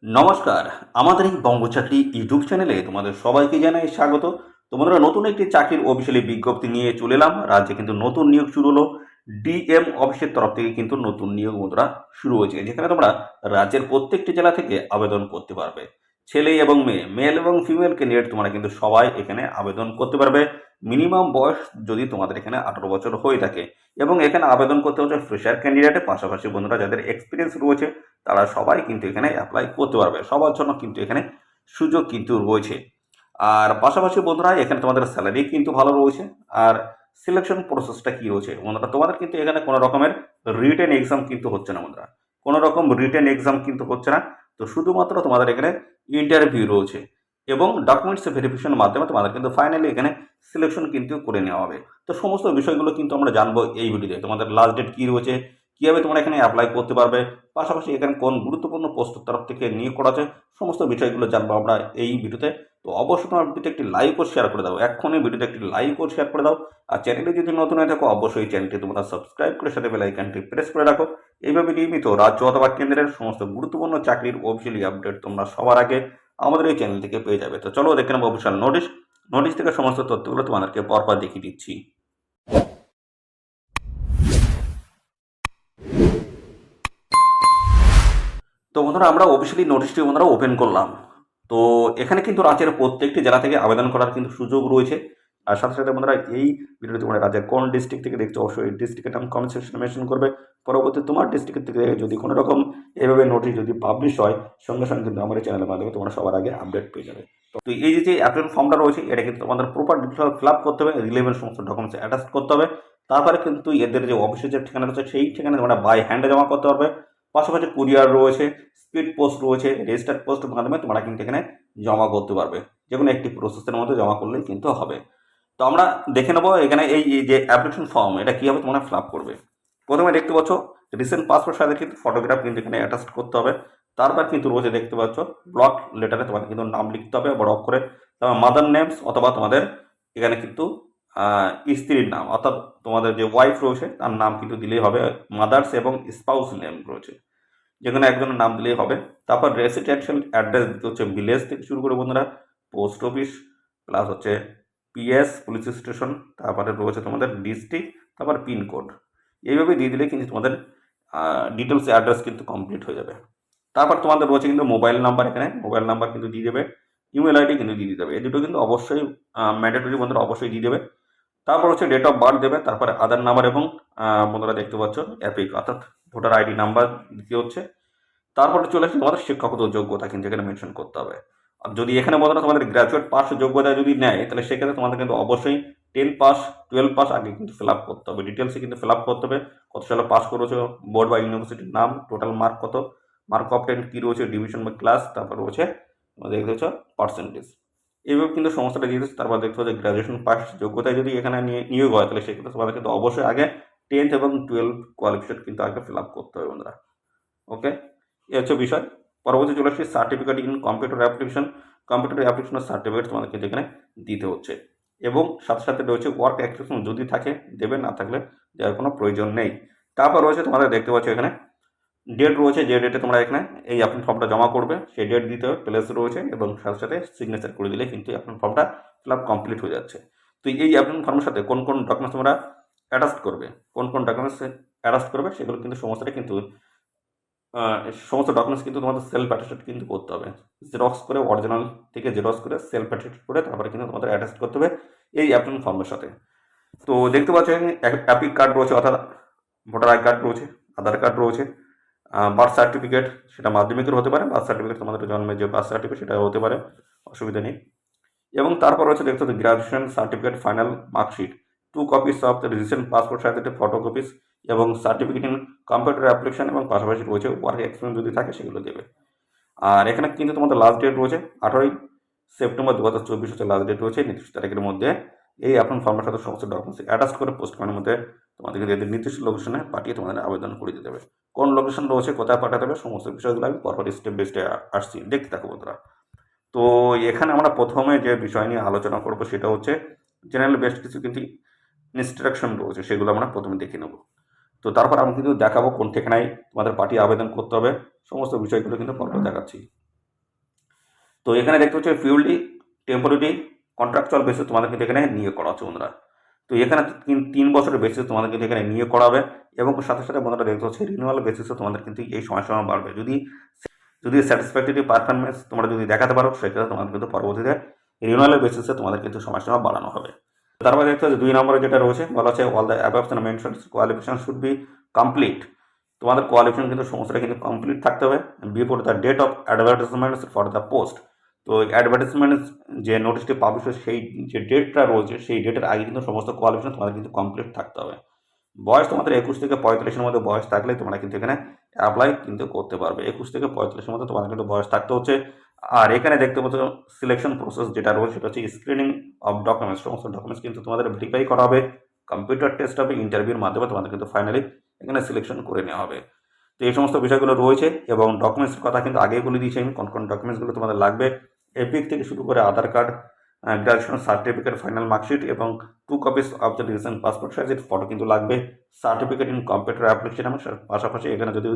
নমস্কার। আমাদের এই বঙ্গচাকরি ইউটিউব চ্যানেলে তোমাদের সবাইকে জানাই স্বাগত। তোমরা নতুন একটি চাকরির অফিসিয়ালি বিজ্ঞপ্তি নিয়ে চলে এলাম। রাজ্যে কিন্তু নতুন নিয়োগ শুরু হলো। ডিএম অফিসের তরফ থেকে কিন্তু নতুন নিয়োগ বন্ধুরা শুরু হয়েছে। যেখানে তোমরা রাজ্যের প্রত্যেকটি জেলা থেকে আবেদন করতে পারবে। ছেলে এবং মেয়ে, মেল এবং ফিমেল ক্যান্ডিডেট তোমরা কিন্তু সবাই এখানে আবেদন করতে পারবে। মিনিমাম বয়স যদি তোমাদের এখানে 18 বছর হয়ে থাকে এবং এখানে আবেদন করতে হচ্ছে ফ্রেশার ক্যান্ডিডেটের পাশাপাশি বন্ধুরা যাদের এক্সপিরিয়েন্স রয়েছে তারা সবাই কিন্তু এখানে অ্যাপ্লাই করতে পারবে। সবার জন্য কিন্তু এখানে সুযোগ কিন্তু রয়েছে। আর পাশাপাশি বন্ধুরা এখানে তোমাদের স্যালারি কিন্তু ভালো রয়েছে। আর সিলেকশন প্রসেসটা কি রয়েছে বন্ধুরা, তোমাদের কিন্তু এখানে কোনো রকমের রিটেন এক্সাম কিন্তু হচ্ছে না বন্ধুরা, কোনো রকম রিটেন এক্সাম কিন্তু হচ্ছে না। তো শুধুমাত্র তোমাদের এখানে ইন্টারভিউ রয়েছে এবং ডকুমেন্টস ভেরিফিকেশনের মাধ্যমে তোমাদের কিন্তু ফাইনালি এখানে সিলেকশন কিন্তু করে নেওয়া হবে। তো সমস্ত বিষয়গুলো কিন্তু আমরা জানবো এই ভিডিওতে। তোমাদের লাস্ট ডেট কী রয়েছে, কীভাবে তোমরা এখানে অ্যাপ্লাই করতে পারবে, পাশাপাশি এখানে কোন গুরুত্বপূর্ণ পোস্টের তরফ থেকে নিয়োগ করা আছে, সমস্ত বিষয়গুলো জানবো আমরা এই ভিডিওতে। তো অবশ্যই তোমার ভিডিওতে একটি লাইক ও শেয়ার করে দাও, এক্ষুনি ভিডিওতে একটি লাইক ও শেয়ার করে দাও। আর চ্যানেলে যদি নতুন হয়ে থাকো অবশ্যই চ্যানেলটি তোমরা সাবস্ক্রাইব করে সাথে বেল আইকনটি প্রেস করে রাখো। এইভাবে নিয়মিত রাজ্য অথবা কেন্দ্রের সমস্ত গুরুত্বপূর্ণ চাকরির অফিসিয়ালি আপডেট তোমরা সবার আগে আমাদের এই চ্যানেল থেকে পেয়ে যাবে। তো চলো দেখে নেবো অফিসিয়াল নোটিশ থেকে সমস্ত তথ্যগুলো তোমাদেরকে পরপর দেখিয়ে দিচ্ছি। তো বন্ধুরা আমরা অফিসিয়ালি নোটিশটি বন্ধুরা ওপেন করলাম। তো এখানে কিন্তু রাজ্যের প্রত্যেকটি জেলা থেকে আবেদন করার কিন্তু সুযোগ রয়েছে। আর সাথে সাথে বন্ধুরা এই ভিডিওতে তোমরা রাজ্যের কোন ডিস্ট্রিক্ট থেকে দেখছো অবশ্যই ডিস্ট্রিক্টের নাম কমেন্ট সেকশনে মেনশন করবে। পরবর্তী তোমার ডিস্ট্রিক্ট থেকে যদি কোনো রকম এভাবে নোটিশ যদি পাবলিশ হয় সঙ্গে সঙ্গে কিন্তু আমার এই চ্যানেলের মাধ্যমে তোমরা সবার আগে আপডেট পেয়ে যাবে। তো এই যে অ্যাপ্লিকেশন ফর্মটা রয়েছে এটা কিন্তু তোমাদের প্রপার ডিটেল ফিল আপ করতে হবে, রিলেভেন্ট সমস্ত ডকুমেন্টস অ্যাটাচ করতে হবে। তারপরে কিন্তু এদের যে অফিসের যে ঠিকানা রয়েছে সেই ঠিকানা তোমরা বাই হ্যান্ডে জমা করতে পারবে। পাশাপাশি কুরিয়ার রয়েছে, স্পিড পোস্ট রয়েছে, রেজিস্টার্ড পোস্টের মাধ্যমে তোমরা কিন্তু এখানে জমা করতে পারবে। যে কোনো একটি প্রসেসের মধ্যে জমা করলেই কিন্তু হবে। তো আমরা দেখে নেবো এখানে এই যে অ্যাপ্লিকেশন ফর্ম এটা কীভাবে তোমরা ফিল আপ করবে। প্রথমে দেখতে পাচ্ছ রিসেন্ট পাসপোর্ট সাইজের কিন্তু ফটোগ্রাফ কিন্তু এখানে অ্যাটাচ করতে হবে। তারপর কিন্তু রয়েছে দেখতে পাচ্ছ ব্লক লেটারে তোমাদের কিন্তু নাম লিখতে হবে বড় অক্ষরে, তারপর মাদার নেমস অথবা তোমাদের এখানে কিন্তু স্ত্রীর নাম অর্থাৎ তোমাদের যে ওয়াইফ রয়েছে তার নাম কিন্তু দিলেই হবে। মাদার্স এবং স্পাউস নেম রয়েছে, যেখানে একজনের নাম দিলেই হবে। তারপর রেসিডেন্সিয়াল অ্যাড্রেস দিতে হচ্ছে ভিলেজ থেকে শুরু করে বন্ধুরা পোস্ট অফিস প্লাস হচ্ছে পিএস পুলিশ স্টেশন, তারপরে রয়েছে তোমাদের ডিস্ট্রিক্ট, তারপর পিনকোড। এইভাবে দিয়ে দিলে কিন্তু তোমাদের ডিটেলস অ্যাড্রেস কিন্তু কমপ্লিট হয়ে যাবে। তারপর তোমাদের রয়েছে কিন্তু মোবাইল নাম্বার, এখানে মোবাইল নাম্বার কিন্তু দিয়ে দেবে, ইমেল আইডি কিন্তু দিয়ে দিতে হবে। এই দুটো কিন্তু অবশ্যই ম্যান্ডেটরি বন্ধুরা অবশ্যই দিয়ে দেবে। তারপর হচ্ছে ডেট অফ বার্থ দেবে, তারপরে আধার নাম্বার এবং বন্ধুরা দেখতে পাচ্ছ অ্যাপিক অর্থাৎ ভোটার আইডি নাম্বার দিতে হচ্ছে। তারপরে চলে আসছে তোমাদের শিক্ষাগত যোগ্যতা কিন্তু এখানে মেনশন করতে হবে। আর যদি এখানে বন্ধুরা তোমাদের গ্র্যাজুয়েট পাস যোগ্যতা যদি নেয় তাহলে সেক্ষেত্রে তোমাদের কিন্তু অবশ্যই 10 পাস 12 পাস আগে কিন্তু ফিল আপ করতে হবে, ডিটেলসে কিন্তু ফিল আপ করতে হবে। কত সালে পাস করেছো, বোর্ড বা ইউনিভার্সিটির নাম, টোটাল মার্ক কত, মার্ক অফ 10 কী রয়েছে, ডিভিশন বা ক্লাস, তারপর রয়েছে তোমাদের দেখতে হচ্ছে পার্সেন্টেজ। এইভাবে কিন্তু সমস্যাটা দিয়ে দিচ্ছে। তারপর দেখতে হচ্ছে গ্র্যাজুয়েশন পাস যোগ্যতায় যদি এখানে নিয়োগ হয় তাহলে সেক্ষেত্রে তোমাদের কিন্তু অবশ্যই আগে 10th এবং 12 কোয়ালিফিকেশন কিন্তু আগে ফিল আপ করতে হবে বন্ধুরা। ওকে, এ হচ্ছে বিষয়। পরবর্তী চলে আসছি certificate in computer application. Computer অ্যাপ্লিকেশনের সার্টিফিকেট তোমাদের কিন্তু এখানে দিতে হচ্ছে এবং সাথে সাথে রয়েছে ওয়ার্ক এক্সপিরিয়েন্স যদি থাকে দেবে, না থাকলে দেওয়ার কোনো প্রয়োজন নেই। তারপর রয়েছে তোমাদের দেখতে পাচ্ছ এখানে ডেট রয়েছে, যে ডেটে তোমরা এখানে এই অ্যাপ্লিকেশন ফর্মটা জমা করবে সেই ডেট দিতে হবে, প্লেস রয়েছে এবং সাথে সাথে সিগনেচার করে দিলে কিন্তু অ্যাপ্লিকেশন ফর্মটা ফিল আপ কমপ্লিট হয়ে যাচ্ছে। তো এই অ্যাপ্লিকেশন ফর্মের সাথে কোন কোন ডকুমেন্টস তোমরা অ্যাটাচ করবে, কোন কোন ডকুমেন্টস অ্যাটাচ করবে সেগুলো কিন্তু সমস্তটা কিন্তু সমস্ত ডকুমেন্টস কিন্তু তোমাদের সেলফ অ্যাটেস্টেড কিন্তু করতে হবে। জেরক্স করে অরিজিনাল থেকে জেরক্স করে সেলফ অ্যাটেস্টেড করে তারপরে কিন্তু তোমাদের অ্যাটাচ করতে হবে এই অ্যাপ্লিকেশন ফর্মের সাথে। তো দেখতে পাচ্ছ অ্যাপিক কার্ড রয়েছে অর্থাৎ ভোটার আই কার্ড রয়েছে, আধার কার্ড রয়েছে, বার্থ সার্টিফিকেট সেটা মাধ্যমিকের হতে পারে, বার্থ সার্টিফিকেট তোমাদের জন্মের যে বার্থ সার্টিফিকেট সেটা হতে পারে, অসুবিধা নেই। এবং তারপর রয়েছে দেখতে হচ্ছে graduation certificate final marksheet, 2 copies of the recent passport সাইজের ফটো কপিস এবং সার্টিফিকেট ইন কম্পিউটার অ্যাপ্লিকেশন এবং পাশাপাশি রয়েছে ওয়ার্ক এক্সপিরিয়েন্স যদি থাকে সেগুলো দেবে। আর এখানে কিন্তু তোমাদের লাস্ট ডেট রয়েছে 18ই সেপ্টেম্বর 2024 হচ্ছে লাস্ট ডেট রয়েছে। নির্দিষ্ট তারিখের মধ্যে এই আপনার ফর্মের সাথে সমস্ত ডকুমেন্টস অ্যাটাচ করে পোস্ট করার মধ্যে তোমাদেরকে এদের নির্দিষ্ট লোকেশনে পাঠিয়ে তোমাদের আবেদন করে দিতে হবে। কোন লোকেশন রয়েছে, কোথায় পাঠাতে হবে, সমস্ত বিষয়গুলো আমি পরপর স্টেপ বাই স্টেপ আসছি, দেখতে থাকো বন্ধুরা। তো এখানে আমরা প্রথমে যে বিষয় নিয়ে আলোচনা করব সেটা হচ্ছে জেনারেল বেস্ট কিছু কিন্তু ইনস্ট্রাকশন রয়েছে, সেগুলো আমরা প্রথমে দেখে নেব। তো তারপর আমি কিন্তু দেখাবো কোন ঠিকানায় তোমাদের পাঠিয়ে আবেদন করতে হবে, সমস্ত বিষয়গুলো কিন্তু পরপর দেখাচ্ছি। তো এখানে দেখতে হচ্ছে পিউরলি টেম্পোরারি কন্ট্রাকচুয়াল বেসিস তোমাদের কিন্তু এখানে নিয়োগ করা হচ্ছে বন্ধুরা। তো এখানে 3 বছরের বেসিস তোমাদের কিন্তু এখানে নিয়োগ করাবে এবং সাথে সাথে বন্ধুরা দেখতে হচ্ছে রিনিউয়াল বেসিসে তোমাদের কিন্তু এই সময়সীমা বাড়বে। যদি স্যাটিসফ্যাক্টরি পারফরমেন্স তোমরা যদি দেখাতে পারো সেক্ষেত্রে তোমাদের কিন্তু পরবর্তীতে রিনিউয়াল বেসিসে তোমাদের কিন্তু সময়সীমা বাড়ানো হবে। তারপরে দেখতে হচ্ছে 2 নম্বরে যেটা রয়েছে বলা হচ্ছে all the above mention qualification should be complete. তোমাদের কোয়ালিফিকেশন কিন্তু সমস্তটা কিন্তু কমপ্লিট থাকতে হবে before the date of advertisement for the post. তো অ্যাডভার্টাইজমেন্ট যে নোটিশটি পাবলিশ হয় সেই যে ডেটটা রয়েছে সেই ডেটের আগে কিন্তু সমস্ত কোয়ালিফিকেশন তোমাদের কিন্তু কমপ্লিট থাকতে হবে। বয়স তোমাদের 21 থেকে 45-এর মধ্যে বয়স থাকলে তোমরা কিন্তু এখানে অ্যাপ্লাই কিন্তু করতে পারবে। 21 থেকে 45-এর মধ্যে তোমাদের কিন্তু বয়স থাকতে হচ্ছে। আর এখানে দেখতে পাচ্ছ সিলেকশন প্রসেস যেটা রয়েছে সেটা হচ্ছে স্ক্রিনিং অফ ডকুমেন্টস। সমস্ত ডকুমেন্টস কিন্তু তোমাদের ভেরিফাই করা হবে, কম্পিউটার টেস্ট হবে, ইন্টারভিউর মাধ্যমে তোমাদের কিন্তু ফাইনালি এখানে সিলেকশন করে নেওয়া হবে। তো এই সমস্ত বিষয়গুলো রয়েছে এবং ডকুমেন্টসের কথা কিন্তু আগেই বলে দিয়েছি আমি কোন কোন ডকুমেন্টসগুলো তোমাদের লাগবে। এপিক থেকে শুরু করে Aadhaar card, graduation certificate, final marksheet এবং 2 copies of the recent passport সাইজের ফটো কিন্তু লাগবে। সার্টিফিকেট ইন কম্পিউটার অ্যাপ্লিকেশন এবং পাশাপাশি এখানে যদি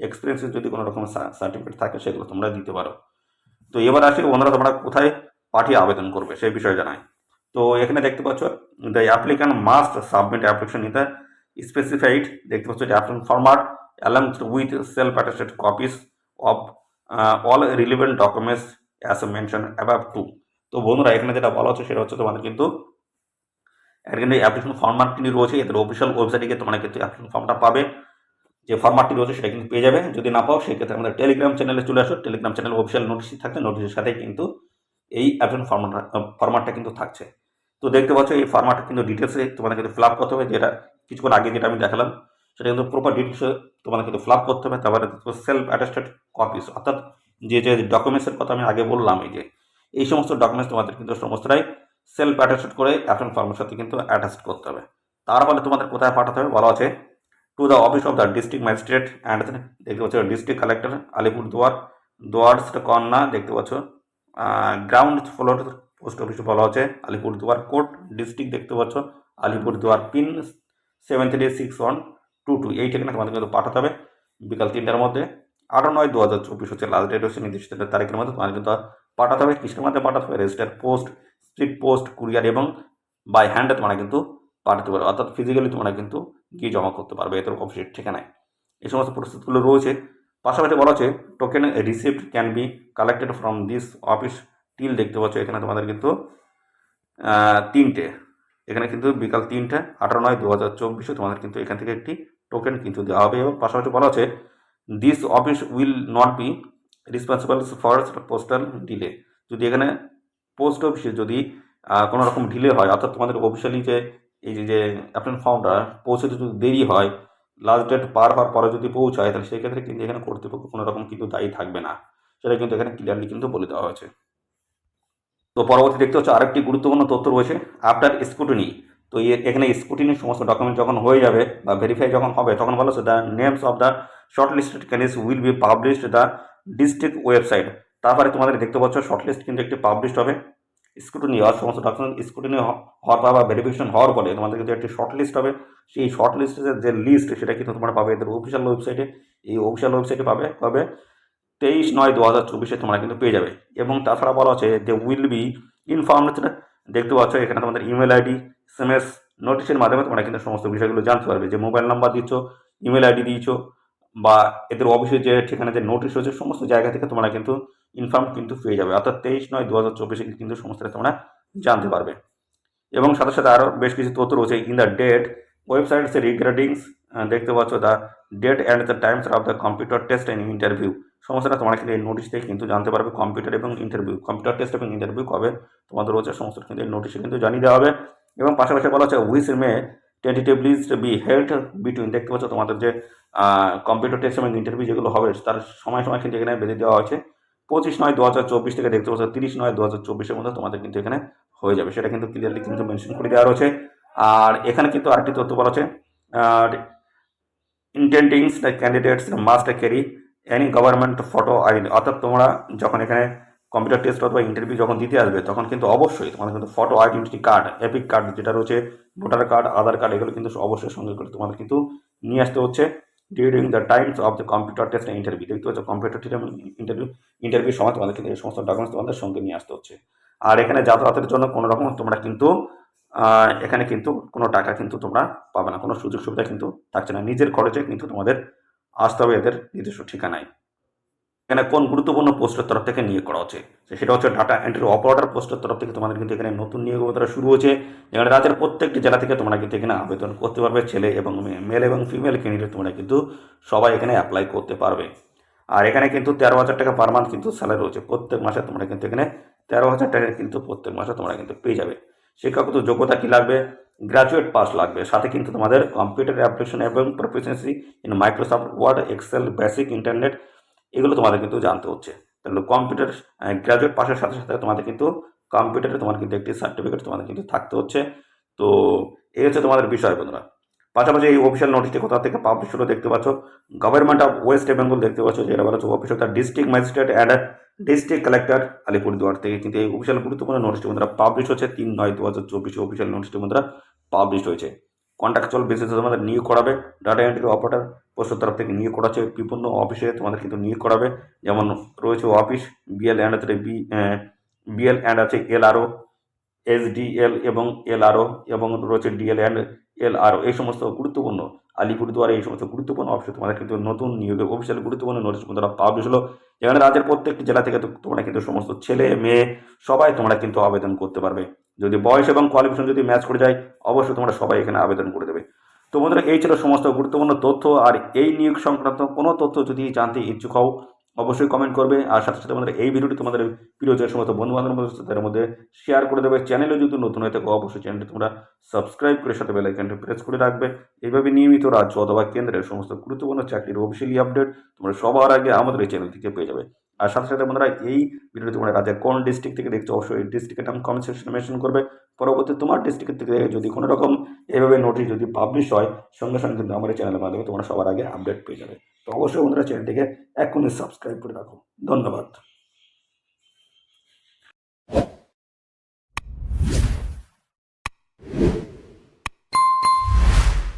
এক্সপিরিয়েন্সের যদি কোনো রকম সার্টিফিকেট থাকে সেগুলো তোমরা দিতে পারো। তো এবার আসি বন্ধুরা তোমরা কোথায় পাঠিয়ে আবেদন করবে সেই বিষয়ে জানাই। তো এখানে দেখতে পাচ্ছ the applicant must submit application in the specified দেখতে পাচ্ছ যে application format along with self attested copies of all relevant documents as mention above too. তো বন্ধুরা এখানে যেটা বলা হচ্ছে সেটা হচ্ছে তোমাদের কিন্তু এখানে অ্যাপ্লিকেশন ফর্মাটটি রয়েছে এদের অফিসিয়াল ওয়েবসাইটে গিয়ে তোমরা কিন্তু অ্যাপ্লিকেশন ফর্মটা পাবে। যে ফর্মাটটি রয়েছে সেটা কিন্তু পেয়ে যাবে। যদি না পাও সেক্ষেত্রে আমাদের টেলিগ্রাম চ্যানেলে চলে আসো। টেলিগ্রাম চ্যানেল অফিসিয়াল নোটিশ থাকবে, নোটিশের সাথে কিন্তু এই অ্যাপ্লিকেশন ফর্মাটটা কিন্তু থাকছে। তো দেখতে পাচ্ছ এই ফর্মাটটা কিন্তু ডিটেলসে তোমাদের কিন্তু ফিল আপ করতে হবে, যেটা কিছুক্ষণ আগে যেটা আমি দেখালাম সেটা কিন্তু প্রপার ডিটেলসে তোমাদের কিন্তু ফিল আপ করতে হবে। তারপরে সেলফ অ্যাটাস্টেড কপিস অর্থাৎ যে যে ডকুমেন্টসের কথা আমি আগে বললাম এই সমস্ত ডকুমেন্টস তোমাদের কিন্তু সমস্তটাই সেলফ অ্যাটাস্টেড করে অ্যাপ্লিকেশন ফর্মের সাথে কিন্তু অ্যাটাচ করতে হবে। তারপরে তোমাদের কোথায় পাঠাতে হবে বলা আছে to the office of the district magistrate and দেখতে পাচ্ছ ডিস্ট্রিক্ট কালেক্টর আলিপুরদুয়ার দুয়ার্স কন্যা দেখতে পাচ্ছ গ্রাউন্ড ফ্লোর পোস্ট অফিস বলা হচ্ছে আলিপুরদুয়ার কোর্ট ডিস্ট্রিক্ট দেখতে পাচ্ছ আলিপুরদুয়ার পিন 736122 এই ঠিকানা তোমাদের কিন্তু পাঠাতে হবে বিকাল 3টার মধ্যে। 8/9/2024 হচ্ছে লাস্ট ডেট হচ্ছে নির্দিষ্ট তারিখের মধ্যে তোমাদের কিন্তু পাঠাতে হবে। কিসের মধ্যে পাঠাতে হবে register post, speed post, courier এবং বাই হ্যান্ডে তোমরা কিন্তু পাঠাতে পারবে অর্থাৎ ফিজিক্যালি তোমরা কিন্তু গিয়ে জমা করতে পারবে এদের অফিসের ঠিকানায়। এই সমস্ত প্রস্তুতগুলো রয়েছে। পাশাপাশি বলা হচ্ছে token receipt can be collected from this office till দেখতে পাচ্ছ এখানে তোমাদের কিন্তু 3টে এখানে কিন্তু বিকাল 3টে 8/9/2024 তোমাদের কিন্তু এখান থেকে একটি টোকেন কিন্তু দেওয়া হবে। এবং পাশাপাশি বলা হচ্ছে this office will not be responsible for postal delay. যদি এখানে পোস্ট অফিসে যদি কোনো রকম ডিলে হয় অর্থাৎ তোমাদের অফিসিয়ালি যে এই যে অ্যাপ্লিকেশন ফর্মটা পৌঁছতে যদি দেরি হয়, লাস্ট ডেট পার হওয়ার পরে যদি পৌঁছায় তাহলে সেই ক্ষেত্রে কিন্তু এখানে কর্তৃপক্ষ কোনো রকম কিন্তু দায়ী থাকবে না, সেটা কিন্তু এখানে ক্লিয়ারলি কিন্তু বলে দেওয়া হয়েছে। তো পরবর্তী দেখতে হচ্ছে আরেকটি গুরুত্বপূর্ণ তথ্য রয়েছে আফটার স্ক্রুটিনি। তো এখানে স্ক্রুটিনির সমস্ত ডকুমেন্ট যখন হয়ে যাবে বা ভেরিফাই যখন হবে তখন বলা হচ্ছে the names of the short listed candidates will be published the district website. তারপরে তোমাদের দেখতে পাচ্ছ শর্ট লিস্ট কিন্তু একটি পাবলিশড হবে। স্ক্রুটিনি হওয়ার সমস্ত ডকুমেন্ট স্ক্রুটিনি হওয়ার পর বা ভেরিফিকেশন হওয়ার পরে তোমাদের কিন্তু একটি শর্ট লিস্ট হবে। সেই শর্ট লিস্টের যে লিস্ট সেটা কিন্তু তোমরা পাবে এদের অফিসিয়াল ওয়েবসাইটে। এই অফিসিয়াল ওয়েবসাইটে পাবে 23/9/2024 তোমরা কিন্তু পেয়ে যাবে। এবং তাছাড়া বলা হচ্ছে যে উইল বি ইনফর্মড দেখতে পাচ্ছ এখানে তোমাদের ইমেল আইডি SMS নোটিশের মাধ্যমে তোমরা কিন্তু সমস্ত বিষয়গুলো জানতে পারবে। যে মোবাইল নাম্বার দিচ্ছ, ইমেল আইডি দিয়েছ বা এদের অফিসের যে ঠিকানা যে নোটিশ হয়েছে সমস্ত জায়গা থেকে তোমরা কিন্তু ইনফর্ম কিন্তু পেয়ে যাবে অর্থাৎ 23/9/2024 কিন্তু সমস্তটা তোমরা জানতে পারবে। এবং সাথে সাথে আরও বেশ কিছু তথ্য রয়েছে in the date websites regardings দেখতে পাচ্ছ the date and the times of the computer test and interview. সমস্যাটা তোমরা কিন্তু এই নোটিশ থেকে কিন্তু জানতে পারবে কম্পিউটার এবং ইন্টারভিউ, কম্পিউটার টেস্ট এবং ইন্টারভিউ কবে তোমাদের রয়েছে সমস্ত কিন্তু এই নোটিশে কিন্তু জানিয়ে দেওয়া হবে। এবং পাশাপাশি বলা হচ্ছে which May tentatively be held between দেখতে পাচ্ছ তোমাদের যে কম্পিউটার টেস্ট এবং ইন্টারভিউ যেগুলো হবে তার সময় কিন্তু এখানে বেঁধে দেওয়া হয়েছে 25/9/2024 থেকে দেখতে পাচ্ছ 30/9/2024 মধ্যে তোমাদের কিন্তু এখানে হয়ে যাবে, সেটা কিন্তু ক্লিয়ারলি কিন্তু মেনশন করে দেওয়া রয়েছে। আর এখানে কিন্তু আরেকটি তথ্য বলা হচ্ছে intendings the candidates must carry any government photo ID অর্থাৎ তোমরা যখন এখানে কম্পিউটার টেস্ট অথবা ইন্টারভিউ যখন দিতে আসবে তখন কিন্তু অবশ্যই তোমাদের কিন্তু photo identity card, epic card যেটা রয়েছে, ভোটার কার্ড, আধার কার্ড এগুলো কিন্তু অবশ্যই সঙ্গে করে তোমাদের কিন্তু নিয়ে আসতে হচ্ছে। During the times of the computer test interview. দেখতে পাচ্ছ কম্পিউটার ইন্টারভিউ সময় তোমাদের কিন্তু এই সমস্ত ডকুমেন্টস তোমাদের সঙ্গে নিয়ে আসতে হচ্ছে। আর এখানে যাতায়াতের জন্য কোনো রকম তোমরা কিন্তু এখানে কিন্তু কোনো টাকা কিন্তু তোমরা পাবে না, কোনো সুযোগ সুবিধা কিন্তু থাকছে না, নিজের খরচে কিন্তু তোমাদের আসতে হবে এদের নিজস্ব ঠিকানায়। এখানে কোন গুরুত্বপূর্ণ পোস্টের তরফ থেকে নিয়োগ করা হচ্ছে, সেটা হচ্ছে ডাটা এন্ট্রি অপারেটর পোস্টের তরফ থেকে তোমাদের কিন্তু এখানে নতুন নিয়োগ শুরু হচ্ছে, যেখানে রাজ্যের প্রত্যেকটি জেলা থেকে তোমরা কিন্তু এখানে আবেদন করতে পারবে। ছেলে এবং মেল এবং ফিমেল ক্যান্ডিডেট তোমরা কিন্তু সবাই এখানে অ্যাপ্লাই করতে পারবে। আর এখানে কিন্তু 13,000 টাকা পার মান্থ কিন্তু স্যালারি রয়েছে, প্রত্যেক মাসে তোমরা কিন্তু এখানে 13,000 টাকা কিন্তু প্রত্যেক মাসে তোমরা কিন্তু পেয়ে যাবে। শিক্ষাগত যোগ্যতা কি লাগবে? গ্রাজুয়েট পাস লাগবে, সাথে কিন্তু তোমাদের কম্পিউটার অ্যাপ্লিকেশন এবং proficiency in Microsoft word, excel, basic internet, এগুলো তোমাদের কিন্তু জানতে হচ্ছে। তাহলে কম্পিউটার গ্রাজুয়েট পাসের সাথে সাথে তোমাদের কিন্তু কম্পিউটারে তোমার কিন্তু একটি সার্টিফিকেট তোমাদের কিন্তু থাকতে হচ্ছে। তো এই হচ্ছে তোমাদের বিষয় বন্ধুরা। পাশাপাশি এই অফিসিয়াল নোটিশটি কোথা থেকে পাবলিশ হলো দেখতে পাচ্ছ, গভর্নমেন্ট অফ ওয়েস্ট বেঙ্গল দেখতে পাচ্ছ, যেটা বলা হচ্ছে office of the district magistrate and district collector Alipurduar থেকে কিন্তু এই অফিসিয়াল গুরুত্বপূর্ণ নোটিশটি বন্ধুরা পাবলিশ হচ্ছে 3/9/2024 অফিসিয়াল নোটিশটি বন্ধুরা পাবলিশ হয়েছে। কন্ট্রাকচুয়াল বেসিসে তোমাদের নিয়োগ করাবে, ডাটা এন্ট্রি অপারেটর পোস্টের তরফ থেকে নিয়োগ করা হচ্ছে, বিভিন্ন অফিসে তোমাদের কিন্তু নিয়োগ করাবে, যেমন রয়েছে office BL and BL and আছে এলআরও, এসডিএল এবং এলআরও, এবং রয়েছে ডিএল অ্যান্ড এলআরও, এই সমস্ত গুরুত্বপূর্ণ আলিপুরদুয়ারে এই সমস্ত গুরুত্বপূর্ণ অফিসে তোমাদের কিন্তু নতুন নিয়োগের অফিসিয়াল গুরুত্বপূর্ণ নোটিশ তোমরা পাবলিশ হলো, যেখানে রাজ্যের প্রত্যেকটি জেলা থেকে তোমরা কিন্তু সমস্ত ছেলে মেয়ে সবাই তোমরা কিন্তু আবেদন করতে পারবে। যদি বয়স এবং কোয়ালিফিকেশন যদি ম্যাচ করে যায়, অবশ্যই তোমরা সবাই এখানে আবেদন করে দেবে। তো বন্ধুরা, এই ছিল সমস্ত গুরুত্বপূর্ণ তথ্য। আর এই নিয়োগ সংক্রান্ত কোনো তথ্য যদি জানতে ইচ্ছুক হও, অবশ্যই কমেন্ট করবে। আর সাথে সাথে আমাদের এই ভিডিওটি তোমাদের প্রিয় যে সমস্ত বন্ধু বান্ধবের মধ্যে শেয়ার করে দেবে। চ্যানেলে যদি নতুন হয়ে থাকো, অবশ্যই চ্যানেলটি তোমরা সাবস্ক্রাইব করে সাথে বেল আইকনটি প্রেস করে রাখবে। এইভাবে নিয়মিত রাজ্য অথবা কেন্দ্রের সমস্ত গুরুত্বপূর্ণ চাকরির অফিসিয়ালি আপডেট তোমরা সবার আগে আমাদের এই চ্যানেল থেকে পেয়ে যাবে। আর সাথে সাথে বন্ধুরা, এই ভিডিওটি তোমরা রাজ্যের কোন ডিস্ট্রিক্ট থেকে দেখছো, অবশ্যই এই ডিস্ট্রিক্টের নাম কমেন্ট সেকশনে মেনশন করবে। পরবর্তী তোমার ডিস্ট্রিক্ট থেকে যদি কোনো রকম এইভাবে নোটিশ যদি পাবলিশ হয়, সঙ্গে সঙ্গে কিন্তু আমার এই চ্যানেলের মাধ্যমে তোমরা সবার আগে আপডেট পেয়ে যাবে। তো অবশ্যই বন্ধুরা, চ্যানেলটিকে এখনই সাবস্ক্রাইব করে রাখো। ধন্যবাদ।